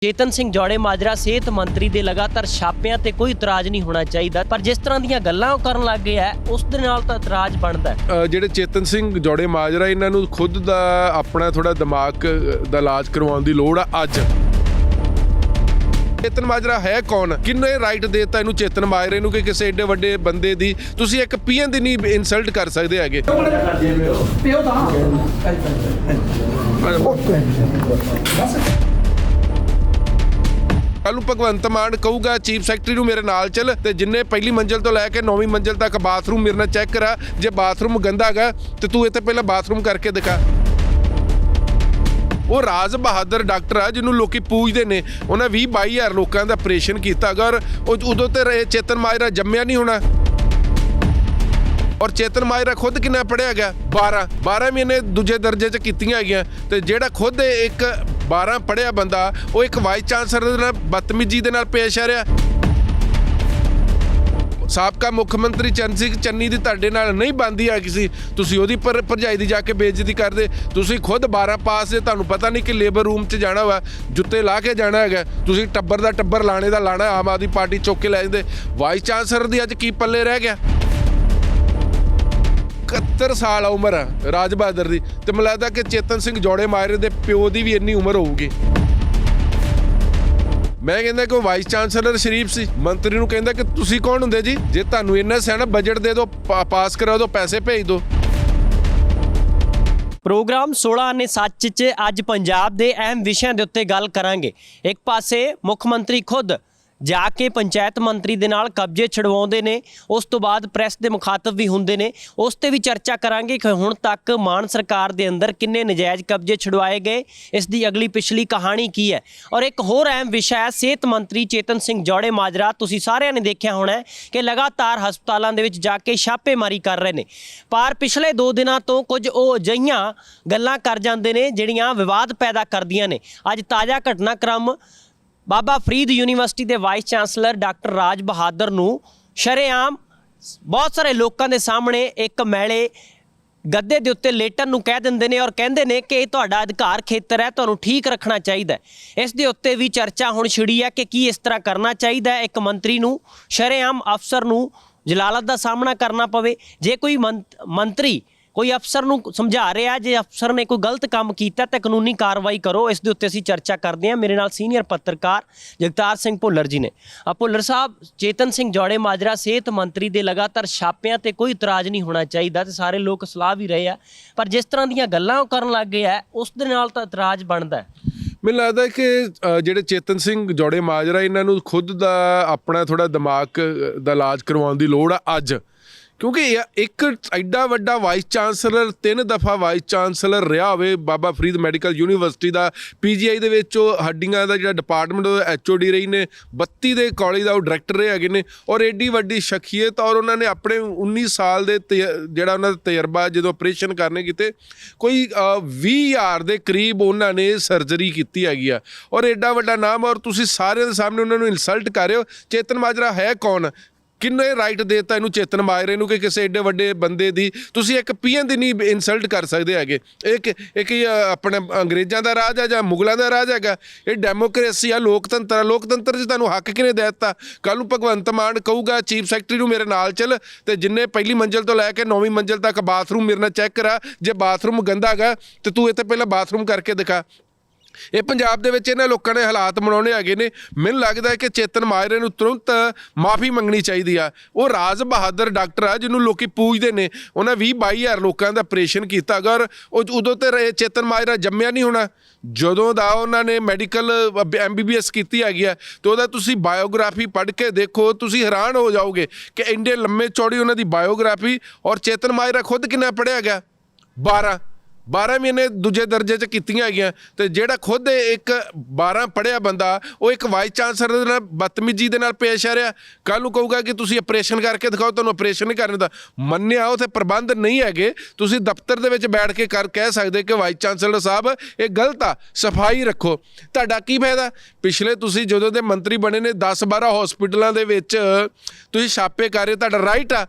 चेतन सिंह जौड़े माजरा सेहत मंत्री ਦੇ ਲਗਾਤਾਰ ਛਾਪਿਆਂ ਤੇ ਕੋਈ ਇਤਰਾਜ਼ ਨਹੀਂ ਹੋਣਾ ਚਾਹੀਦਾ, ਪਰ ਜਿਸ ਤਰ੍ਹਾਂ ਦੀਆਂ ਗੱਲਾਂ ਉਹ ਕਰਨ ਲੱਗ ਗਏ ਹੈ ਉਸ ਦੇ ਨਾਲ ਤਾਂ ਇਤਰਾਜ਼ ਬਣਦਾ ਹੈ। ਜਿਹੜੇ ਚੇਤਨ ਸਿੰਘ ਜੌੜੇ ਮਾਜਰਾ ਇਹਨਾਂ ਨੂੰ ਖੁਦ ਦਾ ਆਪਣਾ ਥੋੜਾ ਦਿਮਾਗ ਦਾ ਇਲਾਜ ਕਰਵਾਉਣ ਦੀ ਲੋੜ ਆ। ਅੱਜ ਚੇਤਨ ਮਾਜਰਾ ਹੈ ਕੌਣ, ਕਿੰਨੇ ਰਾਈਟ ਦੇਤਾ ਇਹਨੂੰ ਚੇਤਨ ਮਾਜਰੇ ਨੂੰ ਕਿ ਕਿਸੇ ਏਡੇ ਵੱਡੇ ਬੰਦੇ ਦੀ ਤੁਸੀਂ ਇੱਕ ਪੀਐਨ ਦੀ ਨਹੀਂ ਇਨਸਲਟ ਕਰ ਸਕਦੇ ਹੈਗੇ। ਕੱਲ ਨੂੰ ਭਗਵੰਤ ਮਾਨ ਕਹੂਗਾ ਚੀਫ ਸੈਕਟਰੀ ਨੂੰ ਮੇਰੇ ਨਾਲ ਚੱਲ ਤੇ ਜਿੰਨੇ ਪਹਿਲੀ ਮੰਜ਼ਿਲ ਤੋਂ ਲੈ ਕੇ 9ਵੀਂ ਮੰਜ਼ਿਲ ਤੱਕ ਬਾਥਰੂਮ ਮੇਰੇ ਨਾਲ ਚੈੱਕ ਕਰਾ, ਜੇ ਬਾਥਰੂਮ ਗੰਦਾ ਹੈਗਾ ਤੇ ਤੂੰ ਇੱਥੇ ਪਹਿਲਾਂ ਬਾਥਰੂਮ ਕਰਕੇ ਦਿਖਾ। ਉਹ ਰਾਜ ਬਹਾਦਰ ਡਾਕਟਰ ਆ ਜਿਹਨੂੰ ਲੋਕੀ ਪੂਜਦੇ ਨੇ, ਉਹਨਾਂ 20-22 ਹਜ਼ਾਰ ਲੋਕਾਂ ਦਾ ਆਪਰੇਸ਼ਨ ਕੀਤਾ ਅਗਰ ਉਦੋਂ ਤੇ ਚੇਤਨ ਮਾਜਰਾ ਜੰਮਿਆ ਨਹੀਂ ਹੋਣਾ। ਔਰ ਚੇਤਨ ਮਾਜਰਾ ਖੁਦ ਕਿੰਨਾ ਪੜ੍ਹਿਆ ਗਿਆ, 12 ਮਹੀਨੇ ਦੂਜੇ ਦਰਜੇ 'ਚ ਕੀਤੀਆਂ ਹੈਗੀਆਂ ਤੇ ਜਿਹੜਾ ਖੁਦ ਇੱਕ 12 ਪੜ੍ਹਿਆ ਬੰਦਾ ਉਹ ਇੱਕ ਵਾਈਸ ਚਾਂਸਲਰ ਦੇ ਨਾਲ ਬਦਤਮੀਜ਼ੀ ਦੇ ਨਾਲ ਪੇਸ਼ ਆ ਰਿਹਾ। ਸਾਬਕਾ ਮੁੱਖ ਮੰਤਰੀ ਚਰਨ ਸਿੰਘ ਚੰਨੀ ਦੀ ਤੁਹਾਡੇ ਨਾਲ ਨਹੀਂ ਬਣਦੀ ਆ ਕਿਸੇ, ਤੁਸੀਂ ਉਹਦੀ ਭਰਜਾਈ ਦੀ ਜਾ ਕੇ ਬੇਇੱਜ਼ਤੀ ਕਰਦੇ। ਤੁਸੀਂ ਖੁਦ 12 ਪਾਸ ਜੇ ਤੁਹਾਨੂੰ ਪਤਾ ਨਹੀਂ ਕਿ ਲੇਬਰ ਰੂਮ 'ਚ ਜਾਣਾ ਵਾ, ਜੁੱਤੇ ਲਾ ਕੇ ਜਾਣਾ ਹੈਗਾ, ਤੁਸੀਂ ਟੱਬਰ ਦਾ ਟੱਬਰ ਲਾਣੇ ਦਾ ਲਾਣਾ, ਆਮ ਆਦਮੀ ਪਾਰਟੀ ਚੁੱਕ ਕੇ ਲੈ ਜਾਂਦੇ। ਵਾਈਸ ਚਾਂਸਲਰ ਦੀ ਅੱਜ ਕੀ ਪੱਲੇ ਰਹਿ ਗਿਆ। 71 ਸਾਲ ਉਮਰ ਆ ਰਾਜ ਬਹਾਦਰ ਦੀ ਤੇ ਮੈਨੂੰ ਲੱਗਦਾ ਕਿ ਚੇਤਨ ਸਿੰਘ ਜੌੜੇ ਮਾਜਰੇ ਦੇ ਪਿਓ ਦੀ ਵੀ ਇੰਨੀ ਉਮਰ ਹੋਊਗੀ। ਮੈਂ ਕਹਿੰਦਾ ਕਿ ਉਹ ਵਾਈਸ ਚਾਂਸਲਰ ਸ਼ਰੀਫ ਸੀ, ਮੰਤਰੀ ਨੂੰ ਕਹਿੰਦਾ ਕਿ ਤੁਸੀਂ ਕੌਣ ਹੁੰਦੇ ਜੀ, ਜੇ ਤੁਹਾਨੂੰ ਇੰਨਾ ਸਿਆਣਾ ਬਜਟ ਦੇ ਦਿਓ, ਪਾਸ ਕਰਾ ਦਿਓ, ਪੈਸੇ ਭੇਜ ਦਿਓ। ਪ੍ਰੋਗਰਾਮ 16 ਆਨੇ ਸੱਚ 'ਚ ਅੱਜ ਪੰਜਾਬ ਦੇ ਅਹਿਮ ਵਿਸ਼ਿਆਂ ਦੇ ਉੱਤੇ ਗੱਲ ਕਰਾਂਗੇ। ਇੱਕ ਪਾਸੇ ਮੁੱਖ ਮੰਤਰੀ ਖੁਦ ਜਾ ਕੇ ਪੰਚਾਇਤ ਮੰਤਰੀ ਦੇ ਨਾਲ ਕਬਜ਼ੇ ਛਡਵਾਉਂਦੇ ਨੇ, ਉਸ ਤੋਂ ਬਾਅਦ ਪ੍ਰੈਸ ਦੇ ਮੁਖਾਤਬ ਵੀ ਹੁੰਦੇ ਨੇ, ਉਸ ਤੇ ਵੀ ਚਰਚਾ ਕਰਾਂਗੇ ਕਿ ਹੁਣ ਤੱਕ ਮਾਨ ਸਰਕਾਰ ਦੇ ਅੰਦਰ ਕਿੰਨੇ ਨਜਾਇਜ਼ ਕਬਜ਼ੇ ਛਡਵਾਏ ਗਏ, ਇਸ ਦੀ ਅਗਲੀ ਪਿਛਲੀ ਕਹਾਣੀ ਕੀ ਹੈ। ਔਰ ਇੱਕ ਹੋਰ ਅਹਿਮ ਵਿਸ਼ਾ ਹੈ ਸਿਹਤ ਮੰਤਰੀ ਚੇਤਨ ਸਿੰਘ ਜੌੜੇ ਮਾਜਰਾ। ਤੁਸੀਂ ਸਾਰਿਆਂ ਨੇ ਦੇਖਿਆ ਹੋਣਾ ਕਿ ਲਗਾਤਾਰ ਹਸਪਤਾਲਾਂ ਦੇ ਵਿੱਚ ਜਾ ਕੇ ਛਾਪੇਮਾਰੀ ਕਰ ਰਹੇ ਨੇ, ਪਰ ਪਿਛਲੇ 2 ਦਿਨਾਂ ਤੋਂ ਕੁਝ ਉਹ ਅਜਿਹੀਆਂ ਗੱਲਾਂ ਕਰ ਜਾਂਦੇ ਨੇ ਜਿਹੜੀਆਂ ਵਿਵਾਦ ਪੈਦਾ ਕਰਦੀਆਂ ਨੇ। ਅੱਜ ਤਾਜ਼ਾ ਘਟਨਾਕ੍ਰਮ ਬਾਬਾ ਫਰੀਦ ਯੂਨੀਵਰਸਿਟੀ ਦੇ ਵਾਈਸ ਚਾਂਸਲਰ ਡਾਕਟਰ ਰਾਜ ਬਹਾਦਰ ਨੂੰ ਸ਼ਰੇਆਮ ਬਹੁਤ ਸਾਰੇ ਲੋਕਾਂ ਦੇ ਸਾਹਮਣੇ ਇੱਕ ਮੈਲੇ ਗੱਦੇ ਦੇ ਉੱਤੇ ਲੇਟਣ ਨੂੰ ਕਹਿ ਦਿੰਦੇ ਨੇ ਔਰ ਕਹਿੰਦੇ ਨੇ ਕਿ ਇਹ ਤੁਹਾਡਾ ਅਧਿਕਾਰ ਖੇਤਰ ਹੈ, ਤੁਹਾਨੂੰ ਠੀਕ ਰੱਖਣਾ ਚਾਹੀਦਾ ਹੈ। ਇਸ ਦੇ ਉੱਤੇ ਵੀ ਚਰਚਾ ਹੁਣ ਛਿੜੀ ਹੈ ਕਿ ਕੀ ਇਸ ਤਰ੍ਹਾਂ ਕਰਨਾ ਚਾਹੀਦਾ ਹੈ। ਇੱਕ ਮੰਤਰੀ ਨੂੰ ਸ਼ਰੇਆਮ ਅਫਸਰ ਨੂੰ ਜਲਾਲਤ ਦਾ ਸਾਹਮਣਾ ਕਰਨਾ ਪਵੇ। ਜੇ ਕੋਈ ਮੰਤਰੀ ਕੋਈ ਅਫਸਰ ਨੂੰ ਸਮਝਾ ਰਿਹਾ, ਜੇ ਅਫਸਰ ਨੇ ਕੋਈ ਗਲਤ ਕੰਮ ਕੀਤਾ ਤਾਂ ਕਾਨੂੰਨੀ ਕਾਰਵਾਈ ਕਰੋ। ਇਸ ਦੇ ਉੱਤੇ ਅਸੀਂ ਚਰਚਾ ਕਰਦੇ ਹਾਂ। ਮੇਰੇ ਨਾਲ ਸੀਨੀਅਰ ਪੱਤਰਕਾਰ ਜਗਤਾਰ ਸਿੰਘ ਭੁੱਲਰ ਜੀ ਨੇ। ਭੁੱਲਰ ਸਾਹਿਬ, ਚੇਤਨ ਸਿੰਘ ਜੌੜੇ ਮਾਜਰਾ ਸਿਹਤ ਮੰਤਰੀ ਦੇ ਲਗਾਤਾਰ ਛਾਪਿਆਂ ਤੇ ਕੋਈ ਇਤਰਾਜ਼ ਨਹੀਂ ਹੋਣਾ ਚਾਹੀਦਾ ਤੇ ਸਾਰੇ ਲੋਕ ਸਲਾਹ ਵੀ ਰਹੇ ਆ, ਪਰ ਜਿਸ ਤਰ੍ਹਾਂ ਦੀਆਂ ਗੱਲਾਂ ਉਹ ਕਰਨ ਲੱਗ ਗਏ ਆ ਉਸ ਦੇ ਨਾਲ ਤਾਂ ਇਤਰਾਜ਼ ਬਣਦਾ। ਮੈਨੂੰ ਲੱਗਦਾ ਕਿ ਜਿਹੜੇ ਚੇਤਨ ਸਿੰਘ ਜੌੜੇ ਮਾਜਰਾ ਇਹਨਾਂ ਨੂੰ ਖੁਦ ਦਾ ਆਪਣਾ ਥੋੜਾ ਦਿਮਾਗ ਦਾ ਇਲਾਜ ਕਰਵਾਉਣ ਦੀ ਲੋੜ ਆ ਅੱਜ, ਕਿਉਂਕਿ ਇੱਕ ਐਡਾ ਵੱਡਾ ਵਾਈਸ ਚਾਂਸਲਰ 3 ਦਫਾ ਵਾਈਸ ਚਾਂਸਲਰ ਰਿਹਾ ਹੋਵੇ, ਬਾਬਾ ਫਰੀਦ ਮੈਡੀਕਲ ਯੂਨੀਵਰਸਿਟੀ ਦਾ, PGI ਦੇ ਵਿੱਚ ਉਹ ਹੱਡੀਆਂ ਦਾ ਜਿਹੜਾ ਡਿਪਾਰਟਮੈਂਟ HOD ਰਹੀ ਨੇ, 32 ਦੇ ਕਾਲਜ ਦਾ ਉਹ ਡਾਇਰੈਕਟਰ ਰਹੇ ਹੈਗੇ ਨੇ ਔਰ ਐਡੀ ਵੱਡੀ ਸ਼ਖਸੀਅਤ। ਔਰ ਉਹਨਾਂ ਨੇ ਆਪਣੇ 19 ਸਾਲ ਦੇ ਜਿਹੜਾ ਉਹਨਾਂ ਦਾ ਤਜਰਬਾ ਜਦੋਂ ਆਪਰੇਸ਼ਨ ਕਰਨੇ ਕੀਤੇ, ਕੋਈ 20,000 ਦੇ ਕਰੀਬ ਉਹਨਾਂ ਨੇ ਸਰਜਰੀ ਕੀਤੀ ਹੈਗੀ ਆ ਔਰ ਐਡਾ ਵੱਡਾ ਨਾਮ, ਔਰ ਤੁਸੀਂ ਸਾਰਿਆਂ ਦੇ ਸਾਹਮਣੇ ਉਹਨਾਂ ਨੂੰ ਇਨਸਲਟ ਕਰ ਰਹੇ ਹੋ। ਚੇਤਨ ਮਾਜਰਾ ਹੈ ਕੌਣ, ਕਿੰਨੇ ਰਾਈਟ ਦੇਤਾ ਇਹਨੂੰ ਚੇਤਨ ਮਾਜਰੇ ਨੂੰ ਕਿ ਕਿਸੇ ਏਡੇ ਵੱਡੇ ਬੰਦੇ ਦੀ ਤੁਸੀਂ ਇੱਕ ਪੀਐਨ ਦੀ ਨਹੀਂ ਇਨਸਲਟ ਕਰ ਸਕਦੇ ਹੈਗੇ। ਇੱਕ ਆਪਣੇ ਅੰਗਰੇਜ਼ਾਂ ਦਾ ਰਾਜ ਹੈ ਜਾਂ ਮੁਗਲਾਂ ਦਾ ਰਾਜ ਹੈਗਾ? ਇਹ ਡੈਮੋਕ੍ਰੇਸੀ ਆ, ਲੋਕਤੰਤਰ ਆ। ਲੋਕਤੰਤਰ 'ਚ ਤੁਹਾਨੂੰ ਹੱਕ ਕਿਹਨੇ ਦੇ ਦਿੱਤਾ? ਕੱਲ ਨੂੰ ਭਗਵੰਤ ਮਾਨ ਕਹੂਗਾ ਚੀਫ ਸੈਕਟਰੀ ਨੂੰ ਮੇਰੇ ਨਾਲ ਚੱਲ ਤੇ ਜਿੰਨੇ ਪਹਿਲੀ ਮੰਜ਼ਿਲ ਤੋਂ ਲੈ ਕੇ 9ਵੀਂ ਮੰਜ਼ਿਲ ਤੱਕ ਬਾਥਰੂਮ ਮੇਰੇ ਨਾਲ ਚੈੱਕ ਕਰਾ, ਜੇ ਬਾਥਰੂਮ ਗੰਦਾ ਹੈਗਾ ਤੇ ਤੂੰ ਇੱਥੇ ਪਹਿਲਾਂ ਬਾਥਰੂਮ ਕਰਕੇ ਦਿਖਾ। ਇਹ ਪੰਜਾਬ ਦੇ ਵਿੱਚ ਇਹਨਾਂ ਲੋਕਾਂ ਨੇ ਹਾਲਾਤ ਬਣਾਉਣੇ ਹੈਗੇ ਨੇ। ਮੈਨੂੰ ਲੱਗਦਾ ਹੈ ਕਿ ਚੇਤਨ ਮਾਜਰੇ ਨੂੰ ਤੁਰੰਤ ਮਾਫੀ ਮੰਗਣੀ ਚਾਹੀਦੀ ਆ। ਉਹ ਰਾਜ ਬਹਾਦਰ ਡਾਕਟਰ ਆ ਜਿਹਨੂੰ ਲੋਕੀ ਪੂਜਦੇ ਨੇ, ਉਹਨਾਂ 20-22 ਹਜ਼ਾਰ ਲੋਕਾਂ ਦਾ ਆਪਰੇਸ਼ਨ ਕੀਤਾ ਅਗਰ ਉਦੋਂ ਤੇ ਚੇਤਨ ਮਾਜਰਾ ਜੰਮਿਆ ਨਹੀਂ ਹੋਣਾ। ਜਦੋਂ ਦਾ ਉਹਨਾਂ ਨੇ ਮੈਡੀਕਲ MBBS ਕੀਤੀ ਹੈਗੀ ਆ ਤੇ ਉਹਦਾ ਤੁਸੀਂ ਬਾਇਓਗ੍ਰਾਫੀ ਪੜ੍ਹ ਕੇ ਦੇਖੋ, ਤੁਸੀਂ ਹੈਰਾਨ ਹੋ ਜਾਓਗੇ ਕਿ ਇੰਨੇ ਲੰਮੇ ਚੌੜੀ ਉਹਨਾਂ ਦੀ ਬਾਇਓਗ੍ਰਾਫੀ। ਔਰ ਚੇਤਨ ਮਾਜਰਾ ਖੁਦ ਕਿੰਨਾ ਪੜ੍ਹਿਆ ਗਿਆ, 12 ਮਹੀਨੇ ਦੂਜੇ ਦਰਜੇ 'ਚ ਕੀਤੀਆਂ ਹੈਗੀਆਂ ਤੇ ਜਿਹੜਾ ਖੁਦ ਇੱਕ 12 ਪੜ੍ਹਿਆ ਬੰਦਾ ਉਹ ਇੱਕ ਵਾਈਸ ਚਾਂਸਲਰ ਦੇ ਨਾਲ ਬਦਤਮੀਜ਼ੀ ਦੇ ਨਾਲ ਪੇਸ਼ ਆ ਰਿਹਾ। ਕੱਲ੍ਹ ਨੂੰ ਕਹੂਗਾ ਕਿ ਤੁਸੀਂ ਆਪਰੇਸ਼ਨ ਕਰਕੇ ਦਿਖਾਓ, ਤੁਹਾਨੂੰ ਆਪਰੇਸ਼ਨ ਨਹੀਂ ਕਰਨ ਦਾ ਮੰਨਿਆ, ਉੱਥੇ ਪ੍ਰਬੰਧ ਨਹੀਂ ਹੈਗੇ। ਤੁਸੀਂ ਦਫ਼ਤਰ ਦੇ ਵਿੱਚ ਬੈਠ ਕੇ ਕਹਿ ਸਕਦੇ ਕਿ ਵਾਈਸ ਚਾਂਸਲਰ ਸਾਹਿਬ ਇਹ ਗਲਤ ਆ, ਸਫਾਈ ਰੱਖੋ। ਤੁਹਾਡਾ ਕੀ ਫਾਇਦਾ? ਪਿਛਲੇ ਤੁਸੀਂ ਜਦੋਂ ਦੇ ਮੰਤਰੀ ਬਣੇ ਨੇ 10-12 ਹਸਪੀਟਲਾਂ ਦੇ ਵਿੱਚ ਤੁਸੀਂ ਛਾਪੇ ਕਰ ਰਹੇ, ਤੁਹਾਡਾ ਰਾਈਟ ਆ,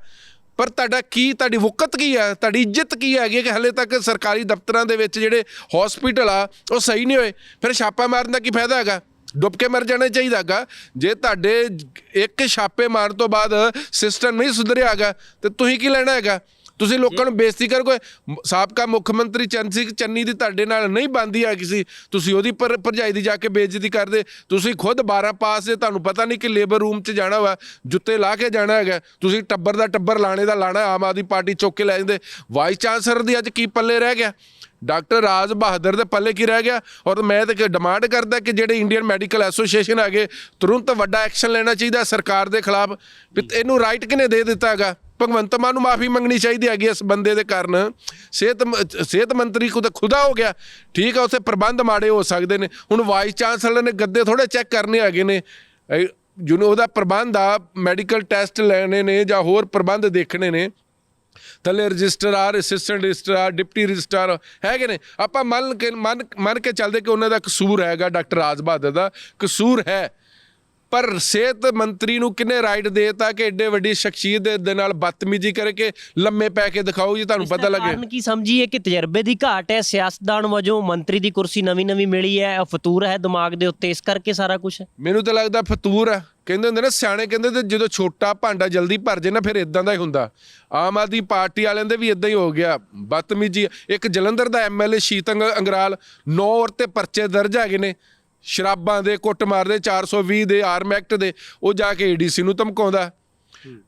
ਪਰ ਤੁਹਾਡਾ ਕੀ, ਤੁਹਾਡੀ ਵਕਤ ਕੀ ਹੈ, ਤੁਹਾਡੀ ਇੱਜ਼ਤ ਕੀ ਹੈਗੀ ਕਿ ਹਲੇ ਤੱਕ ਸਰਕਾਰੀ ਦਫ਼ਤਰਾਂ ਦੇ ਵਿੱਚ ਜਿਹੜੇ ਹਸਪੀਟਲ ਆ ਉਹ ਸਹੀ ਨਹੀਂ ਹੋਏ? ਫਿਰ ਛਾਪਾ ਮਾਰਨ ਦਾ ਕੀ ਫਾਇਦਾ ਹੈਗਾ? ਡੁੱਬ ਕੇ ਮਰ ਜਾਣਾ ਚਾਹੀਦਾਗਾ। ਜੇ ਤੁਹਾਡੇ ਇੱਕ ਛਾਪੇ ਮਾਰਨ ਤੋਂ ਬਾਅਦ ਸਿਸਟਮ ਨਹੀਂ ਸੁਧਰਿਆਗਾ ਤੇ ਤੁਸੀਂ ਕੀ ਲੈਣਾ ਹੈਗਾ? ਤੁਸੀਂ ਲੋਕਾਂ ਨੂੰ ਬੇਇੱਜ਼ਤੀ ਕਰ ਕੋਈ ਸਾਬਕਾ ਮੁੱਖ ਮੰਤਰੀ ਚਰਨ ਸਿੰਘ ਚੰਨੀ ਦੀ ਤੁਹਾਡੇ ਨਾਲ ਨਹੀਂ ਬਣਦੀ ਆ ਕਿਸੇ, ਤੁਸੀਂ ਉਹਦੀ ਭਰਜਾਈ ਦੀ ਜਾ ਕੇ ਬੇਇੱਜ਼ਤੀ ਕਰਦੇ। ਤੁਸੀਂ ਖੁਦ 12 ਪਾਸ ਦੇ, ਤੁਹਾਨੂੰ ਪਤਾ ਨਹੀਂ ਕਿ ਲੇਬਰ ਰੂਮ 'ਚ ਜਾਣਾ ਵਾ, ਜੁੱਤੇ ਲਾ ਕੇ ਜਾਣਾ ਹੈਗਾ। ਤੁਸੀਂ ਟੱਬਰ ਦਾ ਟੱਬਰ ਲਾਣੇ ਦਾ ਲਾਣਾ, ਆਮ ਆਦਮੀ ਪਾਰਟੀ ਚੁੱਕ ਕੇ ਲੈ ਜਾਂਦੇ। ਵਾਈਸ ਚਾਂਸਲਰ ਦੀ ਅੱਜ ਕੀ ਪੱਲੇ ਰਹਿ ਗਿਆ? ਡਾਕਟਰ ਰਾਜ ਬਹਾਦਰ ਦੇ ਪੱਲੇ ਕੀ ਰਹਿ ਗਿਆ? ਔਰ ਮੈਂ ਤਾਂ ਡਿਮਾਂਡ ਕਰਦਾ ਕਿ ਜਿਹੜੇ ਇੰਡੀਅਨ ਮੈਡੀਕਲ ਐਸੋਸੀਏਸ਼ਨ ਹੈਗੇ, ਤੁਰੰਤ ਵੱਡਾ ਐਕਸ਼ਨ ਲੈਣਾ ਚਾਹੀਦਾ ਸਰਕਾਰ ਦੇ ਖਿਲਾਫ। ਇਹਨੂੰ ਰਾਈਟ ਕਿਹਨੇ ਦੇ ਦਿੱਤਾ ਹੈਗਾ? ਭਗਵੰਤ ਮਾਨ ਨੂੰ ਮਾਫੀ ਮੰਗਣੀ ਚਾਹੀਦੀ ਹੈਗੀ ਇਸ ਬੰਦੇ ਦੇ ਕਾਰਨ। ਸਿਹਤ ਮੰਤਰੀ ਖੁਦਾ ਹੋ ਗਿਆ, ਠੀਕ ਆ, ਉੱਥੇ ਪ੍ਰਬੰਧ ਮਾੜੇ ਹੋ ਸਕਦੇ ਨੇ। ਹੁਣ ਵਾਈਸ ਚਾਂਸਲਰ ਨੇ ਗੱਦੇ ਥੋੜ੍ਹੇ ਚੈੱਕ ਕਰਨੇ ਹੈਗੇ ਨੇ, ਜਿਹਨੂੰ ਉਹਦਾ ਪ੍ਰਬੰਧ ਆ, ਮੈਡੀਕਲ ਟੈਸਟ ਲੈਣੇ ਨੇ ਜਾਂ ਹੋਰ ਪ੍ਰਬੰਧ ਦੇਖਣੇ ਨੇ। ਥੱਲੇ registrar, assistant registrar, deputy registrar ਹੈਗੇ ਨੇ। ਆਪਾਂ ਮੰਨ ਕੇ ਚੱਲਦੇ ਕਿ ਉਹਨਾਂ ਦਾ ਕਸੂਰ ਹੈਗਾ, ਡਾਕਟਰ ਰਾਜ ਬਹਾਦਰ ਦਾ ਕਸੂਰ ਹੈ, ਪਰ ਸਿਹਤ ਮੰਤਰੀ ਨੂੰ ਕਿੰਨੇ ਰਾਈਟ ਦੇਤਾ ਕਿ ਐਡੇ ਵੱਡੀ ਸ਼ਖਸੀਅਤ ਦੇ ਨਾਲ ਬਦਤਮੀਜ਼ੀ ਕਰਕੇ ਲੰਮੇ ਪੈ ਕੇ ਦਿਖਾਓ ਜੀ, ਤੁਹਾਨੂੰ ਪਤਾ ਲੱਗੇ। ਕਾਰਨ ਕੀ ਸਮਝੀਏ ਕਿ ਤਜਰਬੇ ਦੀ ਘਾਟ ਹੈ, ਸਿਆਸਤਦਾਨ ਵਜੋਂ ਮੰਤਰੀ ਦੀ ਕੁਰਸੀ ਨਵੀਂ ਮੇਲੀ ਹੈ, ਫਤੂਰ ਹੈ ਦਿਮਾਗ ਦੇ ਉੱਤੇ, ਇਸ ਕਰਕੇ ਸਾਰਾ ਕੁਝ। ਮੈਨੂੰ ਤਾਂ ਲੱਗਦਾ ਫਤੂਰ ਆ। ਕਹਿੰਦੇ ਹੁੰਦੇ ਨਾ ਸਿਆਣੇ, ਕਹਿੰਦੇ ਤੇ ਜਦੋਂ ਛੋਟਾ ਭਾਂਡਾ ਜਲਦੀ ਭਰ ਜੇ ਨਾ ਫਿਰ ਇਦਾਂ ਦਾ ਹੀ ਹੁੰਦਾ। ਆਮ ਆਦਮੀ ਪਾਰਟੀ ਵਾਲਿਆਂ ਦੇ ਵੀ ਇਦਾਂ ਹੀ ਹੋ ਗਿਆ, ਬਦਤਮੀਜ਼ੀ। ਇੱਕ ਜਲੰਧਰ ਦਾ ਐਮਐਲਏ ਸ਼ੀਤ ਅੰਗਰਾਲ, 9 ਔਰ ਤੇ ਪਰਚੇ ਦਰਜ ਹੈਗੇ ਨੇ ਸ਼ਰਾਬਾਂ ਦੇ, ਕੁੱਟਮਾਰ ਦੇ, 420 ਦੇ, ਆਰਮ ਐਕਟ ਦੇ। ਉਹ ਜਾ ਕੇ ਏਡੀਸੀ ਨੂੰ ਧਮਕਾਉਂਦਾ।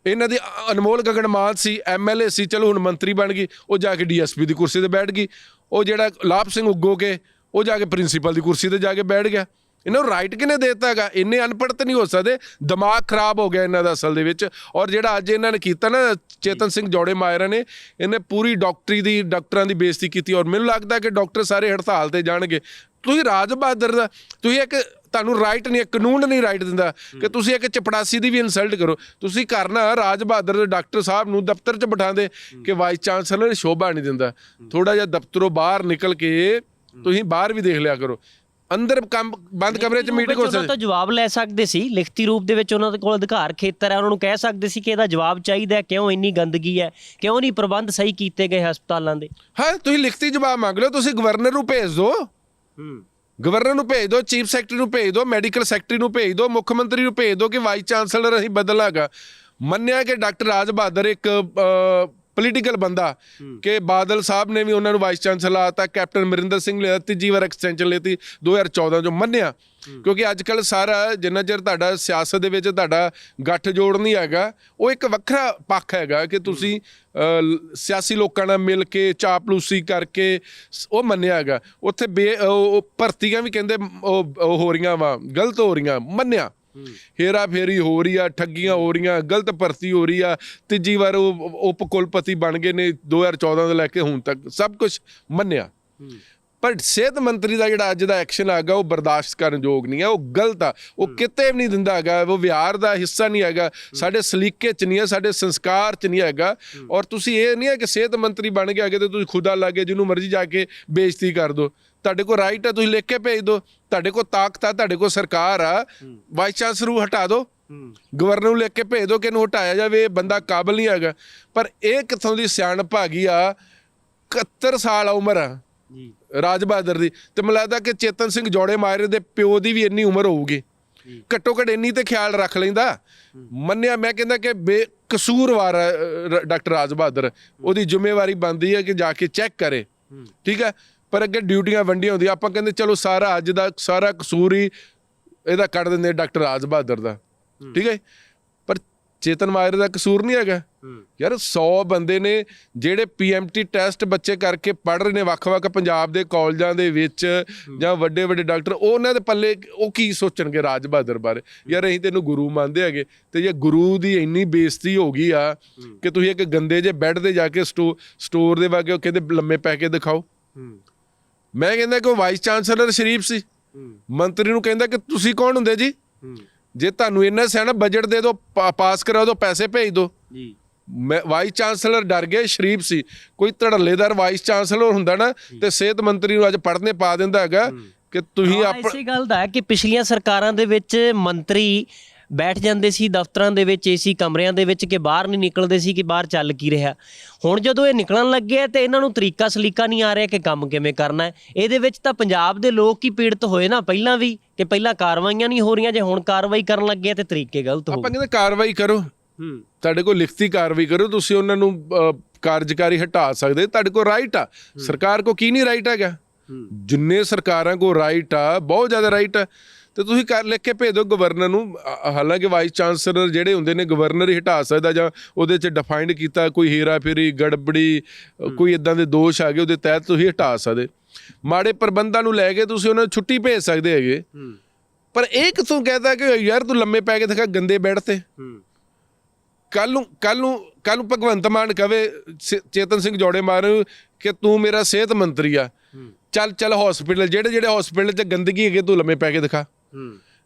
ਇਹਨਾਂ ਦੀ ਅਨਮੋਲ ਗਗਨ ਮਾਨ ਸੀ, ਐਮਐਲਏ ਸੀ, ਚਲੋ ਹੁਣ ਮੰਤਰੀ ਬਣ ਗਈ, ਉਹ ਜਾ ਕੇ ਡੀਐਸਪੀ ਦੀ ਕੁਰਸੀ ਤੇ ਬੈਠ ਗਈ। ਉਹ ਜਿਹੜਾ ਲਾਭ ਸਿੰਘ ਉਗੋਕੇ, ਉਹ ਜਾ ਕੇ ਪ੍ਰਿੰਸੀਪਲ ਦੀ ਕੁਰਸੀ ਤੇ ਜਾ ਕੇ ਬੈਠ ਗਿਆ। ਇਹਨਾਂ ਨੂੰ ਰਾਈਟ ਕਿਹਨੇ ਦੇ ਦਿੱਤਾ ਹੈਗਾ? ਇੰਨੇ ਅਨਪੜ੍ਹ ਤਾਂ ਨਹੀਂ ਹੋ ਸਕਦੇ, ਦਿਮਾਗ ਖਰਾਬ ਹੋ ਗਿਆ ਇਹਨਾਂ ਦਾ ਅਸਲ ਦੇ ਵਿੱਚ। ਔਰ ਜਿਹੜਾ ਅੱਜ ਇਹਨਾਂ ਨੇ ਕੀਤਾ ਨਾ ਚੇਤਨ ਸਿੰਘ ਜੌੜੇ ਮਾਜਰਾ ਨੇ, ਇਹਨੇ ਪੂਰੀ ਡਾਕਟਰਾਂ ਦੀ ਬੇਇੱਜ਼ਤੀ ਕੀਤੀ। ਔਰ ਮੈਨੂੰ ਲੱਗਦਾ ਕਿ ਡਾਕਟਰ ਸਾਰੇ ਹੜਤਾਲ ਤੇ ਜਾਣਗੇ। ਤੁਸੀਂ ਰਾਜ ਬਹਾਦਰ ਦਾ, ਤੁਸੀਂ ਇੱਕ, ਤੁਹਾਨੂੰ ਰਾਈਟ ਨਹੀਂ, ਕਾਨੂੰਨ ਨਹੀਂ ਰਾਈਟ ਦਿੰਦਾ ਕਿ ਤੁਸੀਂ ਇੱਕ ਚਪੜਾਸੀ ਦੀ ਵੀ ਇਨਸਲਟ ਕਰੋ। ਤੁਸੀਂ ਕਰਨਾ ਰਾਜ ਬਹਾਦਰ ਦੇ ਡਾਕਟਰ ਸਾਹਿਬ ਨੂੰ ਦਫ਼ਤਰ 'ਚ ਬਿਠਾਉਂਦੇ ਕਿ ਵਾਈਸ ਚਾਂਸਲਰ ਸ਼ੋਭਾ ਨਹੀਂ ਦਿੰਦਾ। ਥੋੜਾ ਜਿਹਾ ਦਫ਼ਤਰੋਂ ਬਾਹਰ ਨਿਕਲ ਕੇ ਤੁਸੀਂ ਬਾਹਰ ਵੀ ਦੇਖ ਲਿਆ ਕਰੋ। ਅੰਦਰ ਕੰਮ ਬੰਦ ਕਮਰੇ 'ਚ ਮੀਟਿੰਗ ਹੋ ਸਕਦੀ। ਤਾਂ ਜਵਾਬ ਲੈ ਸਕਦੇ ਸੀ, ਲਿਖਤੀ ਰੂਪ ਦੇ ਵਿੱਚ ਉਹਨਾਂ ਦੇ ਕੋਲ ਅਧਿਕਾਰ ਖੇਤਰ ਹੈ, ਉਹਨਾਂ ਨੂੰ ਕਹਿ ਸਕਦੇ ਸੀ ਕਿ ਇਹਦਾ ਜਵਾਬ ਚਾਹੀਦਾ, ਕਿਉਂ ਇੰਨੀ ਗੰਦਗੀ ਹੈ, ਕਿਉਂ ਨਹੀਂ ਪ੍ਰਬੰਧ ਸਹੀ ਕੀਤੇ ਗਏ ਹਸਪਤਾਲਾਂ ਦੇ। ਹਾਂ, ਤੁਸੀਂ ਲਿਖਤੀ ਜਵਾਬ ਮੰਗ ਲਓ, ਤੁਸੀਂ ਗਵਰਨਰ ਨੂੰ ਭੇਜ ਦਿਓ, ਗਵਰਨਰ ਨੂੰ ਭੇਜ ਦਿਓ, ਚੀਫ ਸੈਕਟਰੀ ਨੂੰ ਭੇਜ ਦਿਓ, ਮੈਡੀਕਲ ਸੈਕਟਰੀ ਨੂੰ ਭੇਜ ਦਿਓ, ਮੁੱਖ ਮੰਤਰੀ ਨੂੰ ਭੇਜ ਦਿਓ ਕਿ ਵਾਈਸ ਚਾਂਸਲਰ ਅਸੀਂ ਬਦਲਣਾ ਹੈਗਾ। ਮੰਨਿਆ ਕਿ ਡਾਕਟਰ ਰਾਜ ਬਹਾਦਰ ਇੱਕ ਪੋਲੀਟੀਕਲ ਬੰਦਾ, ਕਿ ਬਾਦਲ ਸਾਹਿਬ ਨੇ ਵੀ ਉਹਨਾਂ ਨੂੰ ਵਾਈਸ ਚਾਂਸਲਰ ਆਤਾ, ਕੈਪਟਨ ਅਮਰਿੰਦਰ ਸਿੰਘ ਨੇ ਤੀਜੀ ਵਾਰ ਐਕਸਟੈਂਸ਼ਨ ਲੈਤੀ 2014 'ਚੋਂ। ਮੰਨਿਆ, ਕਿਉਂਕਿ ਅੱਜ ਕੱਲ੍ਹ ਸਾਰਾ ਜਿੰਨਾ ਚਿਰ ਤੁਹਾਡਾ ਸਿਆਸਤ ਦੇ ਵਿੱਚ ਤੁਹਾਡਾ ਗੱਠ ਜੋੜ ਨਹੀਂ ਹੈਗਾ, ਉਹ ਇੱਕ ਵੱਖਰਾ ਪੱਖ ਹੈਗਾ ਕਿ ਤੁਸੀਂ ਸਿਆਸੀ ਲੋਕਾਂ ਨਾਲ ਮਿਲ ਕੇ ਚਾਪਲੂਸੀ ਕਰਕੇ, ਉਹ ਮੰਨਿਆ ਹੈਗਾ। ਉੱਥੇ ਭਰਤੀਆਂ ਵੀ ਕਹਿੰਦੇ ਉਹ ਹੋ ਰਹੀਆਂ ਵਾ, ਗਲਤ ਹੋ ਰਹੀਆਂ, ਮੰਨਿਆ। ਹੇਰਾ ਫੇਰੀ ਹੋ ਰਹੀ ਆ, ਠੱਗੀਆਂ ਹੋ ਰਹੀਆਂ, ਗਲਤ ਭਰਤੀ ਹੋ ਰਹੀ ਆ। ਤੀਜੀ ਵਾਰ ਉਹ ਉਪ ਕੁਲਪਤੀ ਬਣ ਗਏ ਨੇ 2014 ਤੋਂ ਲੈ ਕੇ ਹੁਣ ਤੱਕ, ਸਭ ਕੁਝ ਮੰਨਿਆ। ਪਰ ਸਿਹਤ ਮੰਤਰੀ ਦਾ ਜਿਹੜਾ ਅੱਜ ਦਾ ਐਕਸ਼ਨ ਹੈਗਾ ਉਹ ਬਰਦਾਸ਼ਤ ਕਰਨ ਯੋਗ ਨਹੀਂ ਹੈ, ਉਹ ਗਲਤ ਆ। ਉਹ ਕਿਤੇ ਵੀ ਨਹੀਂ ਦਿੰਦਾ ਹੈਗਾ, ਉਹ ਵਿਹਾਰ ਦਾ ਹਿੱਸਾ ਨਹੀਂ ਹੈਗਾ, ਸਾਡੇ ਸਲੀਕੇ 'ਚ ਨਹੀਂ ਹੈ, ਸਾਡੇ ਸੰਸਕਾਰ 'ਚ ਨਹੀਂ ਹੈਗਾ। ਔਰ ਤੁਸੀਂ ਇਹ ਨਹੀਂ ਹੈ ਕਿ ਸਿਹਤ ਮੰਤਰੀ ਬਣ ਕੇ ਆ ਕੇ ਤੇ ਤੁਸੀਂ ਖੁਦਾ ਲੱਗੇ ਜਿਹਨੂੰ ਮਰਜ਼ੀ ਜਾ ਕੇ ਬੇਇੱਜ਼ਤੀ ਕਰ ਦਿਓ। ਤੁਹਾਡੇ ਕੋਲ ਰਾਈਟ ਹੈ, ਤੁਸੀਂ ਲਿਖ ਕੇ ਭੇਜ ਦਿਓ, ਤੁਹਾਡੇ ਕੋਲ ਤਾਕਤ ਆ, ਤੁਹਾਡੇ ਕੋਲ ਸਰਕਾਰ ਆ। ਵਾਈਸ ਚਾਂਸਲਰ ਨੂੰ ਹਟਾ ਦਿਓ, ਗਵਰਨਰ ਨੂੰ ਲਿਖ ਕੇ ਭੇਜ ਦਿਓ ਕਿ ਇਹਨੂੰ ਹਟਾਇਆ ਜਾਵੇ, ਇਹ ਬੰਦਾ ਕਾਬਲ ਨਹੀਂ ਹੈਗਾ। ਪਰ ਇਹ ਕਿੱਥੋਂ ਦੀ ਸਿਆਣਪ ਹੈਗੀ ਆ? 71 ਸਾਲ ਉਮਰ ਆ ਰਾਜ ਬਹਾਦਰ ਦੀ, ਤੇ ਮੈਨੂੰ ਲੱਗਦਾ ਕਿ ਚੇਤਨ ਸਿੰਘ ਜੌੜੇ ਮਾਜਰੇ ਦੇ ਪਿਓ ਦੀ ਵੀ ਇੰਨੀ ਉਮਰ ਹੋਊਗੀ, ਘੱਟੋ ਘੱਟ ਇੰਨੀ ਤੇ ਖਿਆਲ ਰੱਖ ਲੈਂਦਾ। ਮੰਨਿਆ, ਮੈਂ ਕਹਿੰਦਾ ਕਿ ਬੇਕਸੂਰਵਾਰ ਡਾਕਟਰ ਰਾਜ ਬਹਾਦਰ, ਉਹਦੀ ਜ਼ਿੰਮੇਵਾਰੀ ਬਣਦੀ ਹੈ ਕਿ ਜਾ ਕੇ ਚੈੱਕ ਕਰੇ, ਠੀਕ ਹੈ। ਪਰ ਅੱਗੇ ਡਿਊਟੀਆਂ ਵੰਡੀਆਂ ਹੁੰਦੀਆਂ, ਆਪਾਂ ਕਹਿੰਦੇ ਚਲੋ ਸਾਰਾ ਅੱਜ ਦਾ ਸਾਰਾ ਕਸੂਰ ਹੀ ਇਹਦਾ ਕੱਢ ਦਿੰਦੇ ਡਾਕਟਰ ਰਾਜ ਬਹਾਦਰ ਦਾ, ਠੀਕ ਹੈ। ਪਰ ਚੇਤਨ ਮਾਜਰੇ ਦਾ ਕਸੂਰ ਨਹੀਂ ਹੈਗਾ ਯਾਰ। 100 ਬੰਦੇ ਨੇ ਜਿਹੜੇ PMT ਟੈਸਟ ਬੱਚੇ ਕਰਕੇ ਪੜ੍ਹ ਰਹੇ ਨੇ ਵੱਖ-ਵੱਖ ਪੰਜਾਬ ਦੇ ਕਾਲਜਾਂ ਦੇ ਵਿੱਚ, ਜਾਂ ਵੱਡੇ ਡਾਕਟਰ, ਉਹਨਾਂ ਦੇ ਪੱਲੇ ਉਹ ਕੀ ਸੋਚਣਗੇ ਰਾਜ ਬਹਾਦਰ ਬਾਰੇ? ਯਾਰ ਅਸੀਂ ਤੈਨੂੰ ਗੁਰੂ ਮੰਨਦੇ ਹੈਗੇ, ਤੇ ਜੇ ਗੁਰੂ ਦੀ ਇੰਨੀ ਬੇਇੱਜ਼ਤੀ ਹੋ ਗਈ ਆ ਕਿ ਤੁਸੀਂ ਇੱਕ ਗੰਦੇ ਜਿਹੇ ਬੈੱਡ ਤੇ ਜਾ ਕੇ ਸਟੋਰ ਦੇ ਵਾਗੇ ਕਹਿੰਦੇ ਲੰਮੇ ਪੈ ਕੇ ਦਿਖਾਓ। ਮੈਂ ਕਹਿੰਦਾ ਕਿ ਉਹ ਵਾਈਸ ਚਾਂਸਲਰ ਸ਼ਰੀਫ ਸੀ, ਮੰਤਰੀ ਨੂੰ ਕਹਿੰਦਾ ਕਿ ਤੁਸੀਂ ਕੌਣ ਹੁੰਦੇ ਜੀ? ਜੇ ਤੁਹਾਨੂੰ ਇੰਨਾ ਸਿਆਣਾ ਬਜਟ ਦੇ ਦਿਓ, ਪਾਸ ਕਰਾ ਦਿਓ, ਪੈਸੇ ਭੇਜ ਦਿਓ। ਵਾਈਸ ਚਾਂਸਲਰ ਡਰ ਗਏ, ਸ਼ਰੀਫ ਸੀ। ਕੋਈ ਧੜੱਲੇਦਾਰ ਵਾਈਸ ਚਾਂਸਲਰ ਹੁੰਦਾ ਨਾ ਤੇ ਸਿਹਤ ਮੰਤਰੀ ਨੂੰ ਅੱਜ ਪੜ੍ਹਨੇ ਪਾ ਦਿੰਦਾ ਹੈਗਾ ਕਿ ਤੁਸੀਂ ਇਸੇ ਗੱਲ ਦਾ ਹੈ ਕਿ ਪਿਛਲੀਆਂ ਸਰਕਾਰਾਂ ਦੇ ਵਿੱਚ ਮੰਤਰੀ ਬੈਠ ਜਾਂਦੇ ਸੀ ਦਫ਼ਤਰਾਂ ਦੇ ਵਿੱਚ ਏਸੀ ਕਮਰਿਆਂ ਦੇ ਵਿੱਚ ਕਿ ਬਾਹਰ ਨਹੀਂ ਨਿਕਲਦੇ ਸੀ ਕਿ ਬਾਹਰ ਚੱਲ ਕੀ ਰਿਹਾ। ਹੁਣ ਜਦੋਂ ਇਹ ਨਿਕਲਣ ਲੱਗੇ ਆ ਤੇ ਇਹਨਾਂ ਨੂੰ ਤਰੀਕਾ ਸਲੀਕਾ ਨਹੀਂ ਆ ਰਿਹਾ ਕਿ ਕੰਮ ਕਿਵੇਂ ਕਰਨਾ ਹੈ। ਇਹਦੇ ਵਿੱਚ ਤਾਂ ਪੰਜਾਬ ਦੇ ਲੋਕ ਹੀ ਪੀੜਤ ਹੋਏ ਨਾ ਪਹਿਲਾਂ ਵੀ, ਕਿ ਪਹਿਲਾਂ ਕਾਰਵਾਈਆਂ ਨਹੀਂ ਹੋ ਰਹੀਆਂ, ਜੇ ਹੁਣ ਕਾਰਵਾਈ ਕਰਨ ਲੱਗੇ ਤੇ ਤਰੀਕੇ ਗਲਤ ਹੋ ਆਪਾਂ ਕਹਿੰਦੇ ਕਾਰਵਾਈ ਕਰੋ, ਤੁਹਾਡੇ ਕੋਲ ਲਿਖਤੀ ਕਾਰਵਾਈ ਕਰੋ, ਤੁਸੀਂ ਉਹਨਾਂ ਨੂੰ ਕਾਰਜਕਾਰੀ ਹਟਾ ਸਕਦੇ, ਤੁਹਾਡੇ ਕੋਲ ਰਾਈਟ ਆ। ਸਰਕਾਰ ਕੋ ਕੀ ਨਹੀਂ ਰਾਈਟ ਹੈਗਾ, ਜਿੰਨੇ ਸਰਕਾਰਾਂ ਕੋ ਰਾਈਟ ਆ, ਬਹੁਤ ਜ਼ਿਆਦਾ ਰਾਈਟ ਆ, ਤੇ ਤੁਸੀਂ ਲਿਖ ਕੇ ਭੇਜ ਦਿਓ ਗਵਰਨਰ ਨੂੰ। ਹਾਲਾਂਕਿ ਵਾਈਸ ਚਾਂਸਲਰ ਜਿਹੜੇ ਹੁੰਦੇ ਨੇ ਗਵਰਨਰ ਹੀ ਹਟਾ ਸਕਦਾ, ਜਾਂ ਉਹਦੇ 'ਚ ਡਿਫਾਈਨਡ ਕੀਤਾ ਕੋਈ ਹੇਰਾ ਫੇਰੀ ਗੜਬੜੀ ਕੋਈ ਇਦਾਂ ਦੇ ਦੋਸ਼ ਆ ਗਏ ਉਹਦੇ ਤਹਿਤ ਤੁਸੀਂ ਹਟਾ ਸਕਦੇ। ਮਾੜੇ ਪ੍ਰਬੰਧਾਂ ਨੂੰ ਲੈ ਕੇ ਤੁਸੀਂ ਉਹਨਾਂ ਨੂੰ ਛੁੱਟੀ ਭੇਜ ਸਕਦੇ ਹੈਗੇ। ਪਰ ਇਹ ਕਿਥੋਂ ਕਹਿਦਾ ਕਿ ਯਾਰ ਤੂੰ ਲੰਮੇ ਪੈ ਕੇ ਦਿਖਾ ਗੰਦੇ ਬੈੱਡ ਤੇ। ਕੱਲ ਨੂੰ ਭਗਵੰਤ ਮਾਨ ਕਵੇ ਚੇਤਨ ਸਿੰਘ ਜੋੜੇਮਾਰ ਕਿ ਤੂੰ ਮੇਰਾ ਸਿਹਤ ਮੰਤਰੀ ਆ, ਚੱਲ ਹਸਪੀਟਲ ਜਿਹੜੇ ਹਸਪੀਟਲ 'ਚ ਗੰਦਗੀ ਹੈਗੀ ਤੂੰ ਲੰਮੇ ਪੈ ਕੇ ਦਿਖਾ।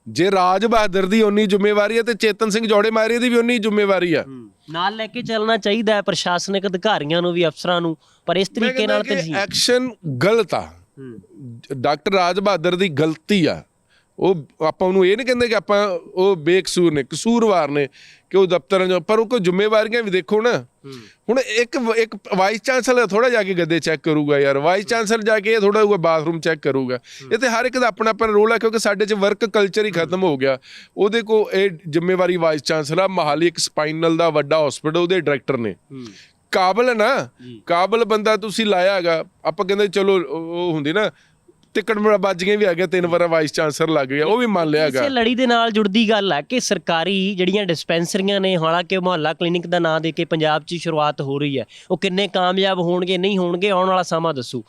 ਜੇ ਰਾਜ ਬਹਾਦਰ ਦੀ ਉਨੀ ਜ਼ਿੰਮੇਵਾਰੀ ਹੈ ਤੇ ਚੇਤਨ ਸਿੰਘ ਜੋੜੇਮਾਰ ਦੀ ਵੀ ਉਨੀ ਜ਼ਿੰਮੇਵਾਰੀ ਆ। ਨਾਲ ਲੈ ਕੇ ਚੱਲਣਾ ਚਾਹੀਦਾ ਹੈ ਪ੍ਰਸ਼ਾਸਨਿਕ ਅਧਿਕਾਰੀਆਂ ਨੂੰ ਵੀ, ਅਫਸਰਾਂ ਨੂੰ, ਪਰ ਇਸ ਤਰੀਕੇ ਨਾਲ ਤੇ ਐਕਸ਼ਨ ਗਲਤ ਆ। ਡਾਕਟਰ ਰਾਜ ਬਹਾਦਰ ਦੀ ਗਲਤੀ ਆ। ਉਹ ਆਪਾਂ ਉਹਨੂੰ ਇਹ ਨਹੀਂ ਕਹਿੰਦੇ ਕਿ ਆਪਾਂ ਉਹ ਬੇਕਸੂਰ ਨੇ, ਕਸੂਰਵਾਰ ਨੇ ਕਿ ਉਹ ਦਫ਼ਤਰਾਂ 'ਚ, ਪਰ ਉਹ ਕੋਈ ਜ਼ਿੰਮੇਵਾਰੀਆਂ ਵੀ ਦੇਖੋ ਨਾ। ਹੁਣ ਇੱਕ ਵਾਈਸ ਚਾਂਸਲਰ ਥੋੜਾ ਜਾ ਕੇ ਗੱਦੇ ਚੈੱਕ ਕਰੂਗਾ ਯਾਰ, ਵਾਈਸ ਚਾਂਸਲਰ ਜਾ ਕੇ ਇਹ ਥੋੜਾ ਬਾਥਰੂਮ ਚੈੱਕ ਕਰੂਗਾ। ਇਹ ਤੇ ਹਰ ਇੱਕ ਦਾ ਆਪਣਾ ਆਪਣਾ ਰੋਲ ਹੈ, ਕਿਉਂਕਿ ਸਾਡੇ 'ਚ ਵਰਕ ਕਲਚਰ ਹੀ ਖਤਮ ਹੋ ਗਿਆ। ਉਹਦੇ ਕੋਲ ਇਹ ਜ਼ਿੰਮੇਵਾਰੀ ਵਾਈਸ ਚਾਂਸਲਰ, ਮੋਹਾਲੀ ਇੱਕ ਸਪਾਈਨਲ ਦਾ ਵੱਡਾ ਹਸਪੀਟਲ, ਉਹਦੇ ਡਾਇਰੈਕਟਰ ਨੇ। ਕਾਬਲ ਹੈ ਨਾ, ਕਾਬਲ ਬੰਦਾ ਤੁਸੀਂ ਲਾਇਆ ਹੈਗਾ। ਆਪਾਂ ਕਹਿੰਦੇ ਚਲੋ ਉਹ ਹੁੰਦੀ ਨਾ ਟਿਕਟ ਵੱਜ ਗਏ ਵੀ ਆ ਗਿਆ, 3 ਵਾਰ ਵਾਈਸ ਚਾਂਸਲਰ ਲੱਗ ਗਿਆ, ਉਹ ਵੀ ਮੰਨ ਲਿਆ ਹੈਗਾ। ਇਸੇ ਲੜੀ ਦੇ ਨਾਲ ਜੁੜਦੀ ਗੱਲ ਹੈ ਕਿ ਸਰਕਾਰੀ ਜਿਹੜੀਆਂ ਡਿਸਪੈਂਸਰੀਆਂ ਨੇ, ਹਾਲਾਂਕਿ ਮੁਹੱਲਾ ਕਲੀਨਿਕ ਦਾ ਨਾਂ ਦੇ ਕੇ ਪੰਜਾਬ 'ਚ ਸ਼ੁਰੂਆਤ ਹੋ ਰਹੀ ਹੈ, ਉਹ ਕਿੰਨੇ ਕਾਮਯਾਬ ਹੋਣਗੇ ਨਹੀਂ ਹੋਣਗੇ ਆਉਣ ਵਾਲਾ ਸਮਾਂ ਦੱਸੂ।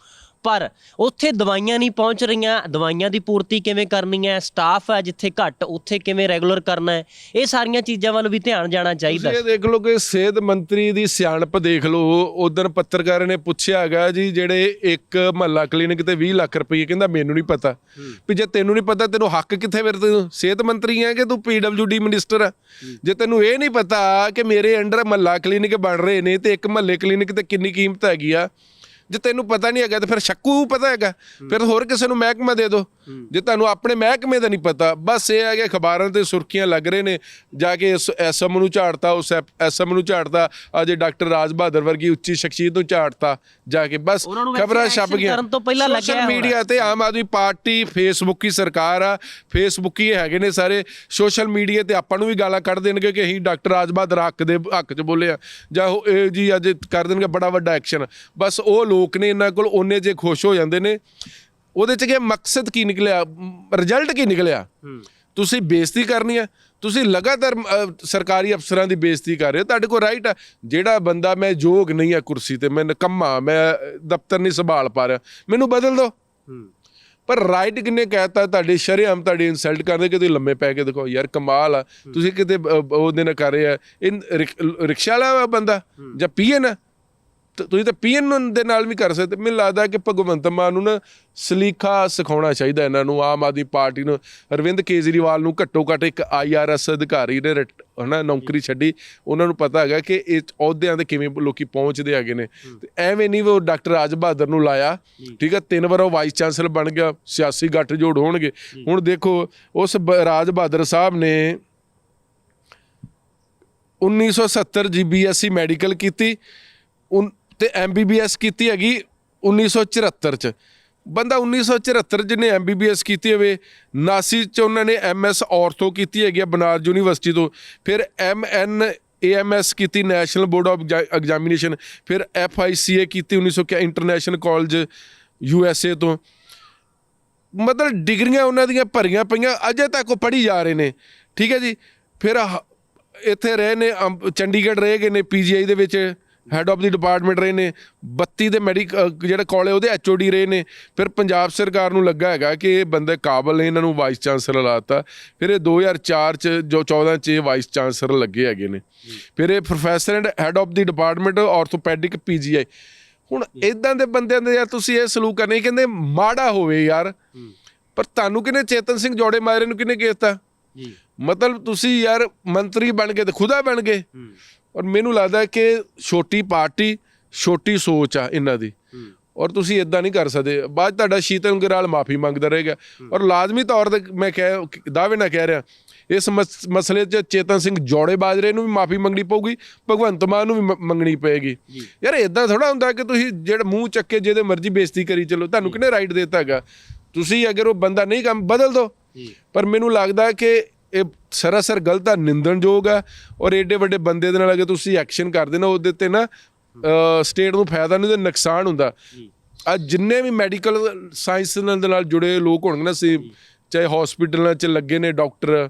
ਪਰ ਉੱਥੇ ਦਵਾਈਆਂ ਨਹੀਂ ਪਹੁੰਚ ਰਹੀਆਂ, ਦਵਾਈਆਂ ਦੀ ਪੂਰਤੀ ਕਿਵੇਂ ਕਰਨੀ ਹੈ, ਸਟਾਫ ਹੈ ਜਿੱਥੇ ਘੱਟ ਉੱਥੇ ਕਿਵੇਂ ਰੈਗੂਲਰ ਕਰਨਾ ਹੈ, ਇਹ ਸਾਰੀਆਂ ਚੀਜ਼ਾਂ ਵੱਲ ਵੀ ਧਿਆਨ ਜਾਣਾ ਚਾਹੀਦਾ। ਇਹ ਦੇਖ ਲਓ ਕਿ ਸਿਹਤ ਮੰਤਰੀ ਦੀ ਸਿਆਣਪ ਦੇਖ ਲਓ। ਉਧਰ ਪੱਤਰਕਾਰ ਨੇ ਪੁੱਛਿਆ ਹੈਗਾ ਜੀ, ਜਿਹੜੇ ਇੱਕ ਮਹੱਲਾ ਕਲੀਨਿਕ ਤੇ 20 ਲੱਖ ਰੁਪਏ, ਕਹਿੰਦਾ ਮੈਨੂੰ ਨਹੀਂ ਪਤਾ। ਵੀ ਜੇ ਤੈਨੂੰ ਨਹੀਂ ਪਤਾ ਤੈਨੂੰ ਹੱਕ ਕਿੱਥੇ, ਫਿਰ ਤੂੰ ਸਿਹਤ ਮੰਤਰੀ ਹੈ ਕਿ ਤੂੰ PWD ਮਿਨਿਸਟਰ ਆ? ਜੇ ਤੈਨੂੰ ਇਹ ਨਹੀਂ ਪਤਾ ਕਿ ਮੇਰੇ ਅੰਡਰ ਮਹੱਲਾ ਕਲੀਨਿਕ ਬਣ ਰਹੇ ਨੇ ਤੇ ਇੱਕ ਮਹੱਲੇ ਕਲੀਨਿਕ ਤੇ ਕਿੰਨੀ ਕੀਮਤ ਹੈਗੀ ਆ, ਜੇ ਤੈਨੂੰ ਪਤਾ ਨਹੀਂ ਹੈਗਾ ਤਾਂ ਫਿਰ ਸ਼ੱਕੂ ਪਤਾ ਹੈਗਾ, ਫਿਰ ਹੋਰ ਕਿਸੇ ਨੂੰ ਮਹਿਕਮਾ ਦੇ ਦਿਓ। ਜੇ ਤੁਹਾਨੂੰ ਆਪਣੇ ਮਹਿਕਮੇ ਦਾ ਨਹੀਂ ਪਤਾ, ਬਸ ਇਹ ਹੈ ਕਿ ਅਖਬਾਰਾਂ ਤੇ ਸੁਰਖੀਆਂ ਲੱਗ ਰਹੇ ਨੇ, ਜਾ ਕੇ SM ਨੂੰ ਝਾੜਤਾ, ਉਸ SM ਨੂੰ ਝਾੜਤਾ, ਅੱਜ ਡਾਕਟਰ ਰਾਜ ਬਹਾਦਰ ਵਰਗੀ ਉੱਚੀ ਸ਼ਖਸੀਅਤ ਨੂੰ ਝਾੜਤਾ ਜਾ ਕੇ, ਬਸ ਖਬਰਾਂ ਛਪ ਗਈਆਂ। ਸੋਸ਼ਲ ਮੀਡੀਆ ਤੇ ਆਮ ਆਦਮੀ ਪਾਰਟੀ ਫੇਸਬੁੱਕ ਹੀ ਸਰਕਾਰ ਆ, ਫੇਸਬੁੱਕ ਹੀ ਹੈਗੇ ਨੇ ਸਾਰੇ। ਸੋਸ਼ਲ ਮੀਡੀਆ ਤੇ ਆਪਾਂ ਨੂੰ ਵੀ ਗਾਲਾਂ ਕੱਢ ਦੇਣਗੇ ਕਿ ਅਸੀਂ ਡਾਕਟਰ ਰਾਜ ਬਹਾਦਰ ਹੱਕ 'ਚ ਬੋਲੇ ਆ, ਜਾਂ ਇਹ ਜੀ ਅੱਜ ਕਰ ਦੇਣਗੇ ਬੜਾ ਵੱਡਾ ਐਕਸ਼ਨ। ਬਸ ਉਹ ਲੋਕ ਨੇ ਇਹਨਾਂ ਕੋਲ ਉਹਨੇ ਜੇ ਖੁਸ਼ ਹੋ ਜਾਂਦੇ ਨੇ। ਉਹਦੇ 'ਚ ਕਿ ਮਕਸਦ ਕੀ ਨਿਕਲਿਆ, ਰਿਜ਼ਲਟ ਕੀ ਨਿਕਲਿਆ? ਤੁਸੀਂ ਬੇਇੱਜ਼ਤੀ ਕਰਨੀ ਆ, ਤੁਸੀਂ ਲਗਾਤਾਰ ਸਰਕਾਰੀ ਅਫਸਰਾਂ ਦੀ ਬੇਇੱਜ਼ਤੀ ਕਰ ਰਹੇ ਹੋ। ਤੁਹਾਡੇ ਕੋਲ ਰਾਈਟ ਆ, ਜਿਹੜਾ ਬੰਦਾ ਮੈਂ ਯੋਗ ਨਹੀਂ ਆ ਕੁਰਸੀ ਤੇ, ਮੈਂ ਨਿਕੰਮਾ, ਮੈਂ ਦਫ਼ਤਰ ਨਹੀਂ ਸੰਭਾਲ ਪਾ ਰਿਹਾ, ਮੈਨੂੰ ਬਦਲ ਦਿਓ। ਪਰ ਰਾਈਟ ਕਿੰਨੇ ਕਹਿਤਾ? ਤੁਹਾਡੇ ਸ਼ਰੇਆਮ ਤੁਹਾਡੀ ਇਨਸਲਟ ਕਰਦੇ ਕਿ ਤੁਸੀਂ ਲੰਮੇ ਪੈ ਕੇ ਦਿਖਾਓ। ਯਾਰ ਕਮਾਲ ਆ, ਤੁਸੀਂ ਕਿਤੇ ਉਹਦੇ ਨਾਲ ਕਰ ਰਹੇ ਆ। ਇਹ ਰਿਕਸ਼ਾ ਵਾਲਾ ਬੰਦਾ ਜਾਂ PN, ਤੁਸੀਂ ਤਾਂ PN ਦੇ ਨਾਲ ਵੀ ਕਰ ਸਕਦੇ। ਮੈਨੂੰ ਲੱਗਦਾ ਕਿ ਭਗਵੰਤ ਮਾਨ ਨੂੰ ਨਾ ਸਲੀਕਾ ਸਿਖਾਉਣਾ ਚਾਹੀਦਾ ਇਹਨਾਂ ਨੂੰ, ਆਮ ਆਦਮੀ ਪਾਰਟੀ ਨੂੰ। ਅਰਵਿੰਦ ਕੇਜਰੀਵਾਲ ਨੂੰ ਘੱਟੋ ਘੱਟ ਇੱਕ IRS ਅਧਿਕਾਰੀ ਨੇ ਹਨਾ ਨੌਕਰੀ ਛੱਡੀ, ਉਹਨਾਂ ਨੂੰ ਪਤਾ ਹੈਗਾ ਕਿ ਇਹ ਅਹੁਦਿਆਂ ਦੇ ਕਿਵੇਂ ਲੋਕੀ ਪਹੁੰਚਦੇ ਹੈਗੇ ਨੇ। ਤੇ ਐਵੇਂ ਨਹੀਂ ਉਹ ਡਾਕਟਰ ਰਾਜ ਬਹਾਦਰ ਨੂੰ ਲਾਇਆ, ਠੀਕ ਹੈ, 3 ਵਾਰ ਉਹ ਵਾਈਸ ਚਾਂਸਲਰ ਬਣ ਗਿਆ, ਸਿਆਸੀ ਗੱਠਜੋੜ ਹੋਣਗੇ। ਹੁਣ ਦੇਖੋ ਉਸ ਰਾਜ ਬਹਾਦਰ ਸਾਹਿਬ ਨੇ 1970 BSc ਮੈਡੀਕਲ ਕੀਤੀ ਤੇ MBBS ਕੀਤੀ ਹੈਗੀ 1974 'ਚ। ਬੰਦਾ 1974 ਜਿਹਨੇ MBBS ਕੀਤੀ ਹੋਵੇ, 89 'ਚ ਉਹਨਾਂ ਨੇ MS ਔਰਥੋ ਕੀਤੀ ਹੈਗੀ ਆ ਬਨਾਰਸ ਯੂਨੀਵਰਸਿਟੀ ਤੋਂ, ਫਿਰ MNAMS ਕੀਤੀ ਨੈਸ਼ਨਲ ਬੋਰਡ ਆਫ ਐਗਜ਼ਾਮੀਨੇਸ਼ਨ, ਫਿਰ FICA ਕੀਤੀ 1900 ਇੰਟਰਨੈਸ਼ਨਲ ਕਾਲਜ USA ਤੋਂ। ਮਤਲਬ ਡਿਗਰੀਆਂ ਉਹਨਾਂ ਦੀਆਂ ਭਰੀਆਂ ਪਈਆਂ, ਅਜੇ ਤੱਕ ਉਹ ਪੜ੍ਹੀ ਜਾ ਰਹੇ ਨੇ, ਠੀਕ ਹੈ ਜੀ। ਫਿਰ ਇੱਥੇ ਰਹੇ ਨੇ, ਚੰਡੀਗੜ੍ਹ ਰਹੇ ਗਏ ਨੇ, PGI ਦੇ ਵਿੱਚ ਹੈਡ ਆਫ ਦੀ ਡਿਪਾਰਟਮੈਂਟ ਰਹੇ ਨੇ, 32 ਦੇ ਜਿਹੜਾ ਕਾਲਜ ਉਹਦੇ HOD ਰਹੇ ਨੇ। ਫਿਰ ਪੰਜਾਬ ਸਰਕਾਰ ਨੂੰ ਲੱਗਾ ਹੈਗਾ ਕਿ ਇਹ ਬੰਦੇ ਕਾਬਲ ਨੇ, ਇਹਨਾਂ ਨੂੰ ਵਾਈਸ ਚਾਂਸਲਰ ਲਾਤਾ। ਫਿਰ ਇਹ 2004 'ਚ ਜੋ 14 'ਚ ਇਹ ਵਾਈਸ ਚਾਂਸਲਰ ਲੱਗੇ ਹੈਗੇ ਨੇ। ਫਿਰ ਇਹ professor and head of the department orthopaedic PGI। ਹੁਣ ਇੱਦਾਂ ਦੇ ਬੰਦਿਆਂ ਦੇ ਯਾਰ ਤੁਸੀਂ ਇਹ ਸਲੂਕ ਕਰਨੇ, ਕਹਿੰਦੇ ਮਾੜਾ ਹੋਵੇ ਯਾਰ, ਪਰ ਤੁਹਾਨੂੰ ਕਿਹਨੇ ਚੇਤਨ ਸਿੰਘ ਜੋੜੇਮਾਜਰੇ ਨੂੰ ਕਿਹਨੇ ਕੀਤਾ? ਮਤਲਬ ਤੁਸੀਂ ਯਾਰ ਮੰਤਰੀ ਬਣ ਗਏ ਤੇ ਖੁਦਾ ਬਣ ਗਏ। ਔਰ ਮੈਨੂੰ ਲੱਗਦਾ ਕਿ ਛੋਟੀ ਪਾਰਟੀ, ਛੋਟੀ ਸੋਚ ਆ ਇਹਨਾਂ ਦੀ। ਔਰ ਤੁਸੀਂ ਇਦਾਂ ਨਹੀਂ ਕਰ ਸਕਦੇ। ਬਾਅਦ 'ਚ ਤੁਹਾਡਾ ਸ਼ੀਤਲ ਗਰਾਲ ਮਾਫੀ ਮੰਗਦਾ ਰਹੇਗਾ। ਔਰ ਲਾਜ਼ਮੀ ਤੌਰ ਤੇ ਮੈਂ ਦਾਅਵੇ ਨਾਲ ਕਹਿ ਰਿਹਾ, ਇਸ ਮਸਲੇ 'ਚ ਚੇਤਨ ਸਿੰਘ ਜੌੜੇ ਬਾਜਰੇ ਨੂੰ ਵੀ ਮਾਫੀ ਮੰਗਣੀ ਪਊਗੀ, ਭਗਵੰਤ ਮਾਨ ਨੂੰ ਵੀ ਮੰਗਣੀ ਪਏਗੀ। ਯਾਰ ਇਦਾਂ ਥੋੜਾ ਹੁੰਦਾ ਕਿ ਤੁਸੀਂ ਜਿਹੜਾ ਮੂੰਹ ਚੱਕੇ ਜਿਹਦੇ ਮਰਜ਼ੀ ਬੇਇੱਜ਼ਤੀ ਕਰੀ ਚੱਲੋ। ਤੁਹਾਨੂੰ ਕਿਹਨੇ ਰਾਈਟ ਦਿੱਤਾ ਹੈਗਾ? ਤੁਸੀਂ ਅਗਰ ਉਹ ਬੰਦਾ ਨਹੀਂ ਕੰਮ ਬਦਲ ਦੋ। ਪਰ ਮੈਨੂੰ ਲੱਗਦਾ ਕਿ ਇਹ ਸਰਾਸਰ ਗਲਤ ਆ, ਨਿੰਦਣਯੋਗ ਆ। ਔਰ ਏਡੇ ਵੱਡੇ ਬੰਦੇ ਦੇ ਨਾਲ ਅਗਰ ਤੁਸੀਂ ਐਕਸ਼ਨ ਕਰਦੇ ਨਾ, ਉਹਦੇ ਤੇ ਨਾ ਸਟੇਟ ਨੂੰ ਫਾਇਦਾ ਨਹੀਂ ਤੇ ਨੁਕਸਾਨ ਹੁੰਦਾ। ਅੱਜ ਜਿੰਨੇ ਵੀ ਮੈਡੀਕਲ ਸਾਇੰਸ ਦੇ ਨਾਲ ਜੁੜੇ ਲੋਕ ਹੋਣਗੇ ਨਾ, ਚਾਹੇ ਹਸਪੀਟਲਾਂ 'ਚ ਲੱਗੇ ਨੇ ਡਾਕਟਰ,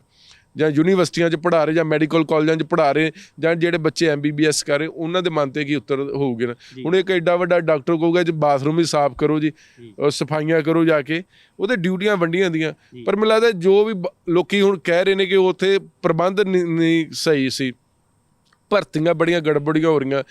ਜਾਂ ਯੂਨੀਵਰਸਿਟੀਆਂ 'ਚ ਪੜ੍ਹਾ ਰਹੇ, ਜਾਂ ਮੈਡੀਕਲ ਕਾਲਜਾਂ 'ਚ ਪੜ੍ਹਾ ਰਹੇ, ਜਾਂ ਜਿਹੜੇ ਬੱਚੇ MBBS ਕਰ ਰਹੇ, ਉਹਨਾਂ ਦੇ ਮਨ 'ਤੇ ਕੀ ਉੱਤਰ ਹੋਊਗੇ ਨਾ। ਹੁਣ ਇੱਕ ਐਡਾ ਵੱਡਾ ਡਾਕਟਰ ਕਹੂਗਾ ਜੀ ਬਾਥਰੂਮ ਵੀ ਸਾਫ਼ ਕਰੋ ਜੀ, ਸਫਾਈਆਂ ਕਰੋ ਜਾ ਕੇ, ਉਹਦੇ ਡਿਊਟੀਆਂ ਵੰਡੀਆਂ ਹੁੰਦੀਆਂ। ਪਰ ਮੈਨੂੰ ਲੱਗਦਾ ਜੋ ਵੀ ਲੋਕੀ ਹੁਣ ਕਹਿ ਰਹੇ ਨੇ ਕਿ ਉੱਥੇ ਪ੍ਰਬੰਧ ਨਹੀਂ ਸਹੀ ਸੀ, ਭਰਤੀਆਂ ਬੜੀਆਂ ਗੜਬੜੀਆਂ ਹੋ ਰਹੀਆਂ,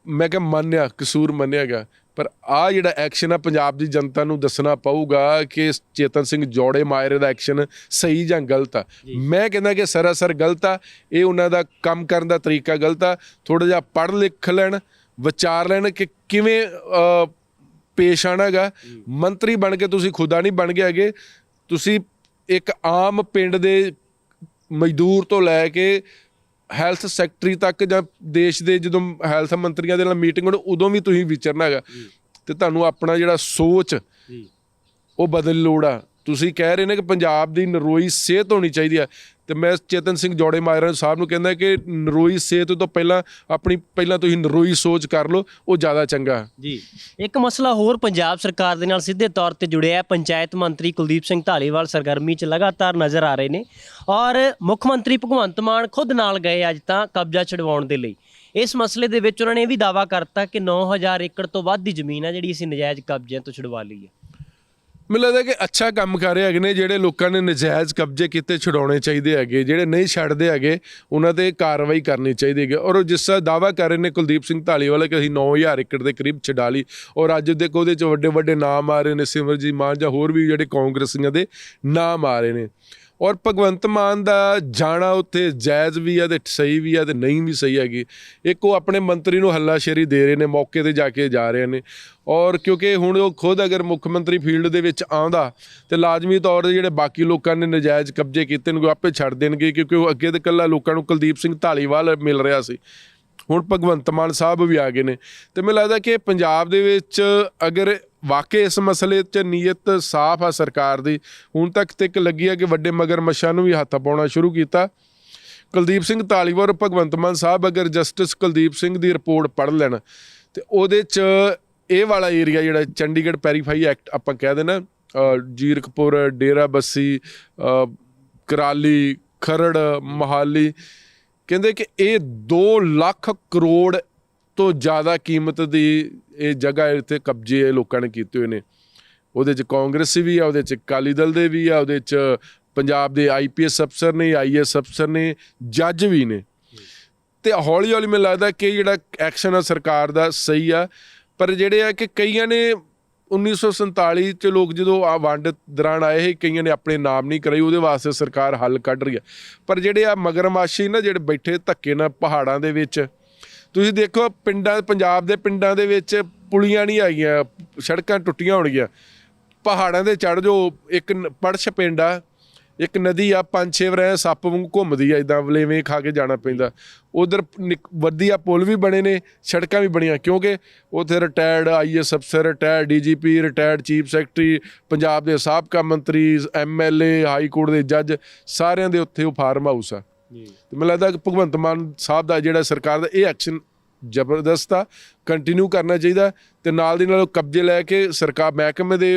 ਮੈਂ ਕਿਹਾ ਮੰਨਿਆ, ਕਸੂਰ ਮੰਨਿਆ ਗਿਆ। ਪਰ ਆਹ ਜਿਹੜਾ ਐਕਸ਼ਨ ਆ, ਪੰਜਾਬ ਦੀ ਜਨਤਾ ਨੂੰ ਦੱਸਣਾ ਪਊਗਾ ਕਿ ਚੇਤਨ ਸਿੰਘ ਜੌੜੇ ਮਾਜਰੇ ਦਾ ਐਕਸ਼ਨ ਸਹੀ ਜਾਂ ਗਲਤ ਆ। ਮੈਂ ਕਹਿੰਦਾ ਕਿ ਸਰਾਸਰ ਗਲਤ ਆ। ਇਹ ਉਹਨਾਂ ਦਾ ਕੰਮ ਕਰਨ ਦਾ ਤਰੀਕਾ ਗਲਤ ਆ। ਥੋੜ੍ਹਾ ਜਿਹਾ ਪੜ੍ਹ ਲਿਖ ਲੈਣ, ਵਿਚਾਰ ਲੈਣ ਕਿ ਕਿਵੇਂ ਪੇਸ਼ ਆਉਣਾ ਗਾ। ਮੰਤਰੀ ਬਣ ਕੇ ਤੁਸੀਂ ਖੁਦਾ ਨਹੀਂ ਬਣ ਗਏ ਹੈਗੇ। ਤੁਸੀਂ ਇੱਕ ਆਮ ਪਿੰਡ ਦੇ ਮਜ਼ਦੂਰ ਤੋਂ ਲੈ ਕੇ ਹੈਲਥ ਸੈਕਟਰੀ ਤੱਕ, ਜਾਂ ਦੇਸ਼ ਦੇ ਜਦੋਂ ਹੈਲਥ ਮੰਤਰੀਆਂ ਦੇ ਨਾਲ ਮੀਟਿੰਗ ਹੋਣੀ, ਉਦੋਂ ਵੀ ਤੁਸੀਂ ਵਿਚਰਨਾ ਹੈਗਾ। ਤੇ ਤੁਹਾਨੂੰ ਆਪਣਾ ਜਿਹੜਾ ਸੋਚ ਉਹ ਬਦਲ ਲੋੜ ਆ। ਤੁਸੀਂ ਕਹਿ ਰਹੇ ਨੇ ਕਿ ਪੰਜਾਬ ਦੀ ਨਰੋਈ ਸਿਹਤ ਹੋਣੀ ਚਾਹੀਦੀ ਆ, ਤੇ ਮੈਂ ਚੇਤਨ ਸਿੰਘ ਜੌੜੇ ਮਾਜਰਾ ਸਾਹਿਬ ਨੂੰ ਕਹਿੰਦਾ ਕਿ ਨਰੋਈ ਸਿਹਤ ਤੋਂ ਪਹਿਲਾਂ ਤੁਸੀਂ ਨਰੋਈ ਸੋਚ ਕਰ ਲਓ, ਉਹ ਜ਼ਿਆਦਾ ਚੰਗਾ ਜੀ। ਇੱਕ ਮਸਲਾ ਹੋਰ ਪੰਜਾਬ ਸਰਕਾਰ ਦੇ ਨਾਲ ਸਿੱਧੇ ਤੌਰ ਤੇ ਜੁੜਿਆ ਹੈ। ਪੰਚਾਇਤ ਮੰਤਰੀ ਕੁਲਦੀਪ ਸਿੰਘ ਧਾਲੀਵਾਲ ਸਰਗਰਮੀ 'ਚ ਲਗਾਤਾਰ ਨਜ਼ਰ ਆ ਰਹੇ ਨੇ, ਔਰ ਮੁੱਖ ਮੰਤਰੀ ਭਗਵੰਤ ਮਾਨ ਖੁਦ ਨਾਲ ਗਏ ਅੱਜ ਤਾਂ ਕਬਜ਼ਾ ਛਡਵਾਉਣ ਦੇ ਲਈ। ਇਸ ਮਸਲੇ ਦੇ ਵਿੱਚ ਉਹਨਾਂ ਨੇ ਇਹ ਵੀ ਦਾਅਵਾ ਕਰਤਾ ਕਿ 9000 ਏਕੜ ਤੋਂ ਵੱਧ ਦੀ ਜ਼ਮੀਨ ਹੈ ਜਿਹੜੀ ਅਸੀਂ ਨਜਾਇਜ਼ ਕਬਜ਼ਿਆਂ ਤੋਂ ਛੁਡਵਾ ਲਈ ਹੈ। ਮੈਨੂੰ ਲੱਗਦਾ ਕਿ ਅੱਛਾ ਕੰਮ ਕਰ ਰਹੇ ਹੈਗੇ ਨੇ। ਜਿਹੜੇ ਲੋਕਾਂ ਨੇ ਨਜਾਇਜ਼ ਕਬਜ਼ੇ ਕੀਤੇ ਛੁਡਾਉਣੇ ਚਾਹੀਦੇ ਹੈਗੇ, ਜਿਹੜੇ ਨਹੀਂ ਛੱਡਦੇ ਹੈਗੇ ਉਹਨਾਂ 'ਤੇ ਕਾਰਵਾਈ ਕਰਨੀ ਚਾਹੀਦੀ ਹੈਗੀ। ਔਰ ਜਿਸ ਦਾ ਦਾਅਵਾ ਕਰ ਰਹੇ ਨੇ ਕੁਲਦੀਪ ਸਿੰਘ ਧਾਲੀਵਾਲ ਕਿ ਅਸੀਂ 9000 ਏਕੜ ਦੇ ਕਰੀਬ ਛਡਾ ਲਈ, ਔਰ ਅੱਜ ਦੇਖੋ ਉਹਦੇ 'ਚ ਵੱਡੇ ਵੱਡੇ ਨਾਮ ਆ ਰਹੇ ਨੇ, ਸਿਮਰਜੀਤ ਮਾਨ ਜਾਂ ਹੋਰ ਵੀ ਜਿਹੜੇ ਕਾਂਗਰਸੀਆਂ ਦੇ ਨਾਮ ਆ ਰਹੇ ਨੇ। ਔਰ ਭਗਵੰਤ ਮਾਨ ਦਾ ਜਾਣਾ ਉੱਥੇ ਜਾਇਜ਼ ਵੀ ਆ, ਤੇ ਸਹੀ ਵੀ ਆ, ਤੇ ਨਹੀਂ ਵੀ ਸਹੀ ਹੈਗੀ। ਇੱਕ ਉਹ ਆਪਣੇ ਮੰਤਰੀ ਨੂੰ ਹੱਲਾਸ਼ੇਰੀ ਦੇ ਰਹੇ ਨੇ, ਮੌਕੇ 'ਤੇ ਜਾ ਕੇ ਜਾ ਰਹੇ ਨੇ। ਔਰ ਕਿਉਂਕਿ ਹੁਣ ਉਹ ਖੁਦ ਅਗਰ ਮੁੱਖ ਮੰਤਰੀ ਫੀਲਡ ਦੇ ਵਿੱਚ ਆਉਂਦਾ ਤੇ ਲਾਜ਼ਮੀ ਤੌਰ 'ਤੇ ਜਿਹੜੇ ਬਾਕੀ ਲੋਕਾਂ ਨੇ ਨਜਾਇਜ਼ ਕਬਜ਼ੇ ਕੀਤੇ ਨੇ ਆਪੇ ਛੱਡ ਦੇਣਗੇ, ਕਿਉਂਕਿ ਉਹ ਅੱਗੇ ਤਾਂ ਇਕੱਲਾ ਲੋਕਾਂ ਨੂੰ ਕੁਲਦੀਪ ਸਿੰਘ ਧਾਲੀਵਾਲ ਮਿਲ ਰਿਹਾ ਸੀ। ਹੁਣ ਭਗਵੰਤ ਮਾਨ ਸਾਹਿਬ ਵੀ ਆ ਗਏ ਨੇ। ਤੇ ਮੈਨੂੰ ਲੱਗਦਾ ਕਿ ਪੰਜਾਬ ਦੇ ਵਿੱਚ ਅਗਰ ਵਾਕਈ ਇਸ ਮਸਲੇ 'ਚ ਨੀਅਤ ਸਾਫ਼ ਆ ਸਰਕਾਰ ਦੀ, ਹੁਣ ਤੱਕ ਤੇ ਇੱਕ ਲੱਗੀ ਆ ਕਿ ਵੱਡੇ ਮਗਰਮੱਛਾਂ ਨੂੰ ਵੀ ਹੱਥ ਪਾਉਣਾ ਸ਼ੁਰੂ ਕੀਤਾ। ਕੁਲਦੀਪ ਸਿੰਘ ਧਾਲੀਵਾਲ ਔਰ ਭਗਵੰਤ ਮਾਨ ਸਾਹਿਬ ਅਗਰ ਜਸਟਿਸ ਕੁਲਦੀਪ ਸਿੰਘ ਦੀ ਰਿਪੋਰਟ ਪੜ੍ਹ ਲੈਣ ਤੇ ਉਹਦੇ 'ਚ ਇਹ ਵਾਲਾ ਏਰੀਆ ਜਿਹੜਾ ਚੰਡੀਗੜ੍ਹ ਪੈਰੀਫਾਈ ਐਕਟ ਆਪਾਂ ਕਹਿ ਦੇਣਾ, ਜੀਰਕਪੁਰ, ਡੇਰਾ ਬੱਸੀ, ਕਰਾਲੀ, ਖਰੜ, ਮੋਹਾਲੀ, ਕਹਿੰਦੇ ਕਿ ਇਹ 2 ਲੱਖ ਕਰੋੜ ਤੋਂ ਜ਼ਿਆਦਾ ਕੀਮਤ ਦੀ ਇਹ ਜਗ੍ਹਾ ਇੱਥੇ ਕਬਜ਼ੇ ਲੋਕਾਂ ਨੇ ਕੀਤੇ ਹੋਏ ਨੇ। ਉਹਦੇ 'ਚ ਕਾਂਗਰਸੀ ਵੀ ਆ, ਉਹਦੇ 'ਚ ਅਕਾਲੀ ਦਲ ਦੇ ਵੀ ਆ, ਉਹਦੇ 'ਚ ਪੰਜਾਬ ਦੇ IPS ਅਫਸਰ ਨੇ, IAS ਅਫਸਰ ਨੇ, ਜੱਜ ਵੀ ਨੇ। ਤੇ ਹੌਲੀ ਹੌਲੀ ਮੈਨੂੰ ਲੱਗਦਾ ਕਿ ਜਿਹੜਾ ਐਕਸ਼ਨ ਆ ਸਰਕਾਰ ਦਾ ਸਹੀ ਆ। ਪਰ ਜਿਹੜੇ ਆ ਕਿ ਕਈਆਂ ਨੇ 1947 'ਚ ਲੋਕ ਜਦੋਂ ਆ ਵੰਡ ਦੌਰਾਨ ਆਏ ਸੀ, ਕਈਆਂ ਨੇ ਆਪਣੇ ਨਾਮ ਨਹੀਂ ਕਰਾਈ, ਉਹਦੇ ਵਾਸਤੇ ਸਰਕਾਰ ਹੱਲ ਕੱਢ ਰਹੀ ਆ। ਪਰ ਜਿਹੜੇ ਆ ਮਗਰਮਾਸ਼ੀ ਨਾ, ਜਿਹੜੇ ਬੈਠੇ ਧੱਕੇ ਨਾਲ ਪਹਾੜਾਂ ਦੇ ਵਿੱਚ, ਤੁਸੀਂ ਦੇਖੋ ਪੰਜਾਬ ਦੇ ਪਿੰਡਾਂ ਦੇ ਵਿੱਚ ਪੁਲੀਆਂ ਨਹੀਂ ਆਈਆਂ, ਸੜਕਾਂ ਟੁੱਟੀਆਂ ਹੋਣਗੀਆਂ। ਪਹਾੜਾਂ 'ਤੇ ਚੜ੍ਹ ਜਾਓ, ਇੱਕ ਪੜਛ ਪਿੰਡ ਆ, ਇੱਕ ਨਦੀ ਆ, 5-6 ਵਰ੍ਹੇ ਸੱਪ ਵਾਂਗੂ ਘੁੰਮਦੀ ਆ, ਇੱਦਾਂ ਵਲੇਵੇਂ ਖਾ ਕੇ ਜਾਣਾ ਪੈਂਦਾ। ਉਧਰ ਵਧੀਆ ਪੁਲ ਵੀ ਬਣੇ ਨੇ, ਸੜਕਾਂ ਵੀ ਬਣੀਆਂ, ਕਿਉਂਕਿ ਉੱਥੇ ਰਿਟਾਇਰਡ IAS ਅਫਸਰ, retired DGP, retired chief secretary, Punjab ਦੇ ਸਾਬਕਾ ਮੰਤਰੀ, MLA, ਹਾਈ ਕੋਰਟ ਦੇ ਜੱਜ, ਸਾਰਿਆਂ ਦੇ ਉੱਥੇ ਉਹ ਫਾਰਮ ਹਾਊਸ ਆ। ਤੇ ਮੈਨੂੰ ਲੱਗਦਾ ਕਿ ਭਗਵੰਤ ਮਾਨ ਸਾਹਿਬ ਦਾ ਜਿਹੜਾ ਸਰਕਾਰ ਦਾ ਇਹ ਐਕਸ਼ਨ ਜ਼ਬਰਦਸਤ ਆ, ਕੰਟੀਨਿਊ ਕਰਨਾ ਚਾਹੀਦਾ। ਤੇ ਨਾਲ ਦੀ ਨਾਲ ਕਬਜ਼ੇ ਲੈ ਕੇ ਸਰਕਾਰ ਮਹਿਕਮੇ ਦੇ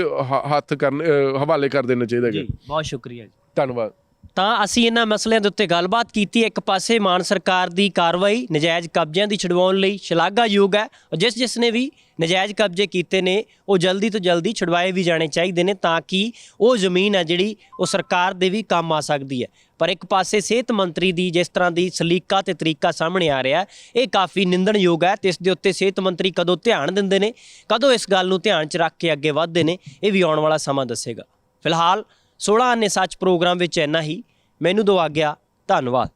ਹਵਾਲੇ ਕਰ ਦੇਣਾ ਚਾਹੀਦਾ ਹੈ। ਬਹੁਤ ਸ਼ੁਕਰੀਆ ਜੀ, ਧੰਨਵਾਦ। ਤਾਂ ਅਸੀਂ ਇਹਨਾਂ ਮਸਲਿਆਂ ਦੇ ਉੱਤੇ ਗੱਲਬਾਤ ਕੀਤੀ। ਇੱਕ ਪਾਸੇ ਮਾਨ ਸਰਕਾਰ ਦੀ ਕਾਰਵਾਈ ਨਜਾਇਜ਼ ਕਬਜ਼ਿਆਂ ਦੀ ਛੁਡਵਾਉਣ ਲਈ ਸ਼ਲਾਘਾਯੋਗ ਹੈ, ਜਿਸ ਨੇ ਵੀ ਨਜਾਇਜ਼ ਕਬਜ਼ੇ ਕੀਤੇ ਨੇ ਉਹ ਜਲਦੀ ਤੋਂ ਜਲਦੀ ਛੁਡਵਾਏ ਵੀ ਜਾਣੇ ਚਾਹੀਦੇ ਨੇ, ਤਾਂ ਕਿ ਉਹ ਜ਼ਮੀਨ ਹੈ ਜਿਹੜੀ ਉਹ ਸਰਕਾਰ ਦੇ ਵੀ ਕੰਮ ਆ ਸਕਦੀ ਹੈ। ਪਰ ਇੱਕ ਪਾਸੇ ਸਿਹਤ ਮੰਤਰੀ ਦੀ ਜਿਸ ਤਰ੍ਹਾਂ ਦੀ ਸਲੀਕਾ ਤੇ ਤਰੀਕਾ ਸਾਹਮਣੇ ਆ ਰਿਹਾ, ਇਹ ਕਾਫੀ ਨਿੰਦਣਯੋਗ ਹੈ। ਤੇ ਇਸ ਦੇ ਉੱਤੇ ਸਿਹਤ ਮੰਤਰੀ ਕਦੋਂ ਧਿਆਨ ਦਿੰਦੇ ਨੇ, ਕਦੋਂ ਇਸ ਗੱਲ ਨੂੰ ਧਿਆਨ 'ਚ ਰੱਖ ਕੇ ਅੱਗੇ ਵੱਧਦੇ ਨੇ, ਇਹ ਵੀ ਆਉਣ ਵਾਲਾ ਸਮਾਂ ਦੱਸੇਗਾ। ਫਿਲਹਾਲ 16 ਆਨੇ ਸੱਚ ਪ੍ਰੋਗਰਾਮ ਵਿੱਚ ਇੰਨਾ ਹੀ। ਮੈਨੂੰ ਦਿਓ ਆਗਿਆ। ਧੰਨਵਾਦ।